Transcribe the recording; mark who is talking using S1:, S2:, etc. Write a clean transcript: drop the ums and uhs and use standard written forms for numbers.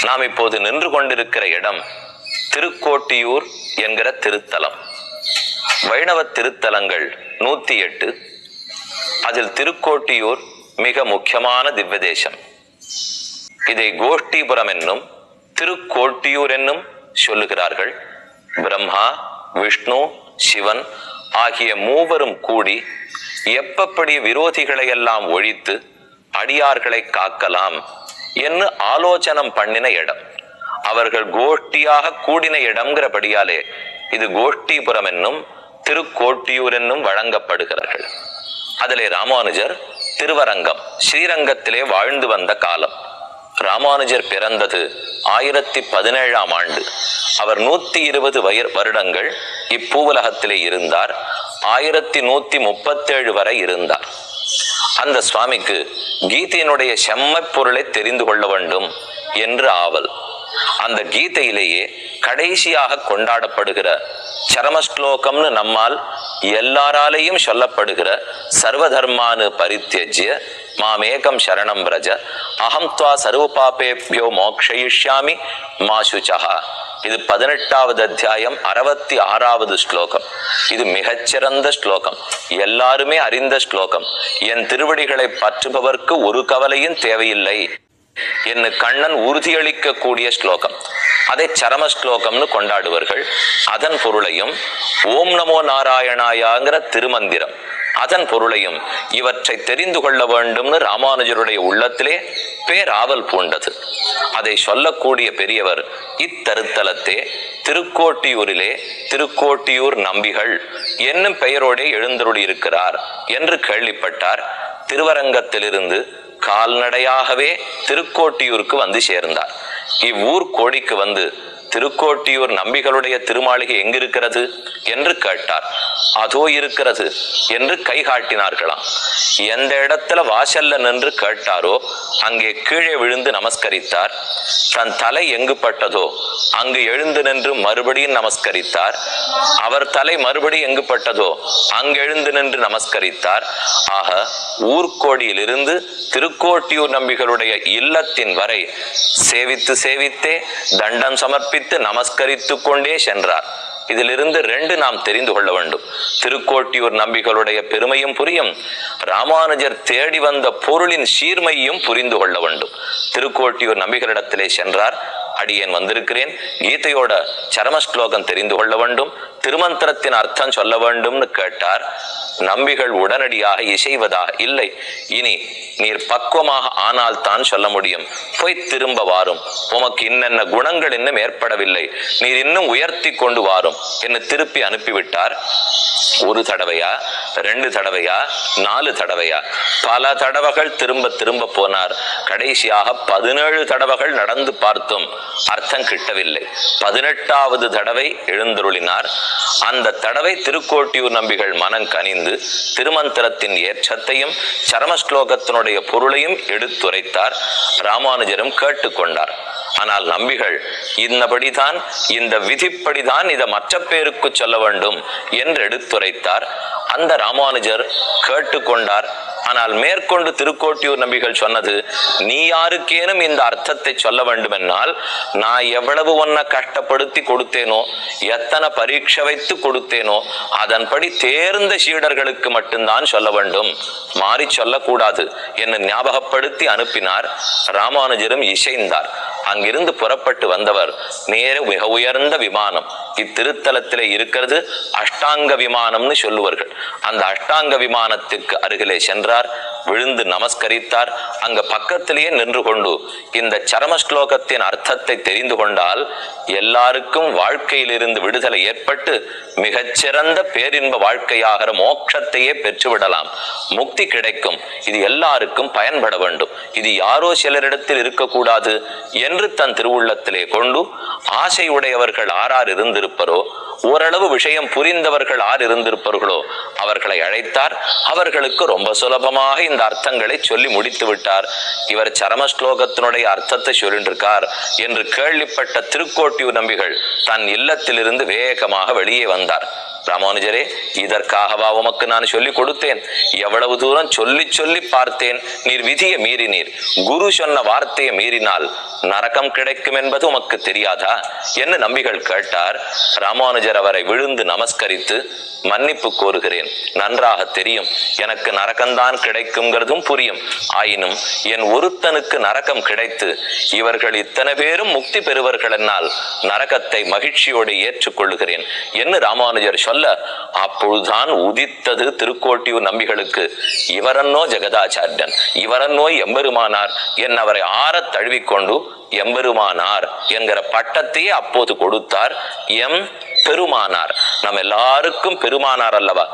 S1: நாம் இப்போது நின்று கொண்டிருக்கிற இடம் திருக்கோட்டியூர் என்கிற திருத்தலம். வைணவ திருத்தலங்கள் 108. அதில் திருக்கோட்டியூர் மிக முக்கியமான திவ்ய தேசம். இதை கோஷ்டிபுரம் என்னும் திருக்கோட்டியூர் என்னும் சொல்லுகிறார்கள். பிரம்மா, விஷ்ணு, சிவன் ஆகிய மூவரும் கூடி எப்படி விரோதிகளை எல்லாம் ஒழித்து அடியார்களை காக்கலாம் என்று ஆலோசனம் பண்ணின இடம். அவர்கள் கோஷ்டியாக கூடின இடம்ங்கிறபடியாலே இது கோஷ்டிபுரம் என்னும் திருக்கோட்டியூர் என்னும் வழங்கப்படுகிறார்கள். அதிலே ராமானுஜர் திருவரங்கம் ஸ்ரீரங்கத்திலே வாழ்ந்து வந்த காலம். ராமானுஜர் பிறந்தது 1017ஆம் ஆண்டு. அவர் 120 வருடங்கள் இப்பூவுலகத்திலே இருந்தார். 1137 வரை இருந்தார். அந்த சுவாமிக்கு கீதையினுடைய செம்மை பொருளை தெரிந்து கொள்ள வேண்டும் என்று ஆவல். அந்த கீதையிலேயே கடைசியாக கொண்டாடப்படுகிற சரமஸ்லோகம்னு நம்மால் எல்லாராலேயும் சொல்லப்படுகிற சர்வதர்மானு பரித்யஜ்ய மாமேகம் சரணம் பிரஜ அகம் துவா சர்வபாபேப்யோ மோக்ஷயிஷ்யாமி மா சுச்சஹா. இது 18வது அத்தியாயம் 66வது ஸ்லோகம். இது மிகச்சிறந்த ஸ்லோகம், எல்லாருமே அறிந்த ஸ்லோகம். என் திருவடிகளை பற்றுபவர்க்கு ஒரு கவலையும் தேவையில்லை என்று கண்ணன் உறுதியளிக்க கூடிய ஸ்லோகம். அதை சரம ஸ்லோகம்னு கொண்டாடுவார்கள். அதன் பொருளையும் ஓம் நமோ நாராயணாயாங்கிற திருமந்திரம் அதன் பொருளையும் இவற்றை தெரிந்து கொள்ள வேண்டும்னு ராமானுஜருடைய உள்ளத்திலே பேராவல் பூண்டது. அதை சொல்லக்கூடிய பெரியவர் இத்தருத்தலத்தே திருக்கோட்டியூரிலே திருக்கோட்டியூர் நம்பிகள் என்னும் பெயரோடே எழுந்தருளி இருக்கிறார் என்று கேள்விப்பட்டார். திருவரங்கத்திலிருந்து கால்நடையாகவே திருக்கோட்டியூருக்கு வந்து சேர்ந்தார். இவ்வூர் கோடிக்கு வந்து திருக்கோட்டியூர் நம்பிகளுடைய திருமாளிகை எங்கிருக்கிறது என்று கேட்டார். அதோ இருக்கிறது என்று கை காட்டினார்களாம். எந்த இடத்துல வாசல்ல நின்று கேட்டாரோ அங்கே கீழே விழுந்து நமஸ்கரித்தார். தன் தலை எங்கு பட்டதோ அங்கு எழுந்து நின்று மறுபடியும் நமஸ்கரித்தார். அவர் தலை மறுபடி எங்கு பட்டதோ அங்கு எழுந்து நின்று நமஸ்கரித்தார். ஆக ஊர்கோடியிலிருந்து திருக்கோட்டியூர் நம்பிகளுடைய இல்லத்தின் வரை சேவித்து சேவித்தே தண்டம் சமர்ப்பித்து நமஸ்கரித்து கொண்டே சென்றார். இதிலிருந்து 2 நாம் தெரிந்து கொள்ள வேண்டும். திருக்கோட்டியூர் நம்பிகளுடைய பெருமையும் புரியும், ராமானுஜர் தேடி வந்த பொருளின் சீர்மையும் புரிந்து கொள்ள வேண்டும். திருக்கோட்டியூர் நம்பிகளிடத்திலே சென்றார். அடியேன் வந்திருக்கிறேன், கீதையோட சரமஸ்லோகம் தெரிந்து கொள்ள வேண்டும், திருமந்திரத்தின் அர்த்தம் சொல்ல வேண்டும்னு கேட்டார். நம்பிகள் உடனடியாக இசைவதாக இல்லை, இனி நீர் பக்குவமாக ஆனால் தான் சொல்ல முடியும், போய் திரும்ப வாரும், உமக்கு இன்னென்ன குணங்கள் இன்னும் ஏற்படவில்லை, நீர் இன்னும் உயர்த்தி கொண்டு வாரும் என்று திருப்பி அனுப்பிவிட்டார். 1 தடவையா 2 தடவையா 4 தடவையா பல தடவைகள் திரும்ப திரும்ப போனார். கடைசியாக 17 தடவைகள் நடந்து பார்த்தும் அர்த்தம் கிட்டவில்லை. 18வது தடவை எழுந்தருளினார். அந்த தடவை திருக்கோட்டியூர் நம்பிகள் மனம் கனிந்து திருமந்திரத்தின் ஏற்றத்தையும் சரமஸ்லோகத்தினுடைய பொருளையும் எடுத்துரைத்தார். ராமானுஜரும் கேட்டுக்கொண்டார். ஆனால் நம்பிகள் இன்னபடிதான், இந்த விதிப்படிதான் இதை மற்ற பேருக்கு சொல்ல வேண்டும் என்று எடுத்துரைத்தார். அந்த ராமானுஜர் கேட்டுக்கொண்டார். ஆனால் மேற்கொண்டு திருக்கோட்டியூர் நம்பிகள் சொன்னது, நீ யாருக்கேனும் இந்த அர்த்தத்தை சொல்ல வேண்டுமென்னால் நான் எவ்வளவு ஒன்ன கஷ்டப்படுத்தி கொடுத்தேனோ, எத்தனை பரீட்சை வைத்து கொடுத்தேனோ அதன்படி தேர்ந்த சீடர்களுக்கு மட்டும்தான் சொல்ல வேண்டும், மாறி சொல்லக்கூடாது என்று ஞாபகப்படுத்தி அனுப்பினார். ராமானுஜரும் இசைந்தார். அங்கிருந்து புறப்பட்டு வந்தவர் நேர மிக உயர்ந்த விமானம், இத்திருத்தலத்திலே இருக்கிறது அஷ்டாங்க விமானம்னு சொல்லுவார்கள், அந்த அஷ்டாங்க விமானத்திற்கு அருகிலே சென்றார். விழுந்து நமஸ்கரித்தார். அங்க பக்கத்திலேயே நின்று கொண்டு இந்த சரமஸ்லோகத்தின் அர்த்தத்தை தெரிந்து கொண்டால் எல்லாருக்கும் வாழ்க்கையிலிருந்து விடுதலை ஏற்பட்டு மிகச்சிறந்த பேரின்ப வாழ்க்கையாகிற மோட்சத்தையே பெற்றுவிடலாம், முக்தி கிடைக்கும். இது எல்லாருக்கும் பயன்பட வேண்டும், இது யாரோ சிலரிடத்தில் இருக்கக்கூடாது என்று தன் திருவுள்ளத்திலே கொண்டு ஆசையுடையவர்கள் ஆறார் இருந்திருப்பரோ, ஓரளவு விஷயம் புரிந்தவர்கள் ஆர் இருந்திருப்பார்களோ அவர்களை அழைத்தார். அவர்களுக்கு ரொம்ப சுலபமாக இந்த அர்த்தங்களை சொல்லி முடித்து விட்டார். இவர் சரமஸ்லோகத்தினுடைய அர்த்தத்தை சொல்லின்றிருக்கார் என்று கேள்விப்பட்ட திருக்கோட்டியூர் நம்பிகள் தன் இல்லத்திலிருந்து வேகமாக வெளியே வந்தார். ராமானுஜரே, இதற்காகவா உமக்கு நான் சொல்லி கொடுத்தேன்? எவ்வளவு தூரம் சொல்லி சொல்லி பார்த்தேன், நீர் விதியை மீறினீர். குரு சொன்ன வார்த்தையை மீறினால் நரகம் கிடைக்கும் என்பது உமக்கு தெரியாதா என்று நம்பிகள் கேட்டார். ராமானுஜர் அவரை விழுந்து நமஸ்கரித்து, மன்னிப்பு கோருகிறேன். நன்றாக தெரியும், எனக்கு நரகம்தான் கிடைக்குங்கிறதும் புரியும். ஆயினும் என் ஒருத்தனுக்கு நரகம் கிடைத்து இவர்கள் இத்தனை பேரும் முக்தி பெறுவர்கள் என்னால் நரகத்தை மகிழ்ச்சியோடு ஏற்றுக்கொள்ளுகிறேன் என்று ராமானுஜர் சொல்ல, அப்பொழுதுதான் உதித்தது திருக்கோட்டியூர் நம்பிகளுக்கு. இவரன்னோ ஜெகதாச்சாரியன், இவரன்னோ எம்பெருமானார் என் அவரை ஆறத் தழுவிக்கொண்டு எம்பெருமானார் என்கிற பட்டத்தையே அப்போது கொடுத்தார். எம் பெருமானார், நம் எல்லாருக்கும் பெருமானார் அல்லவா?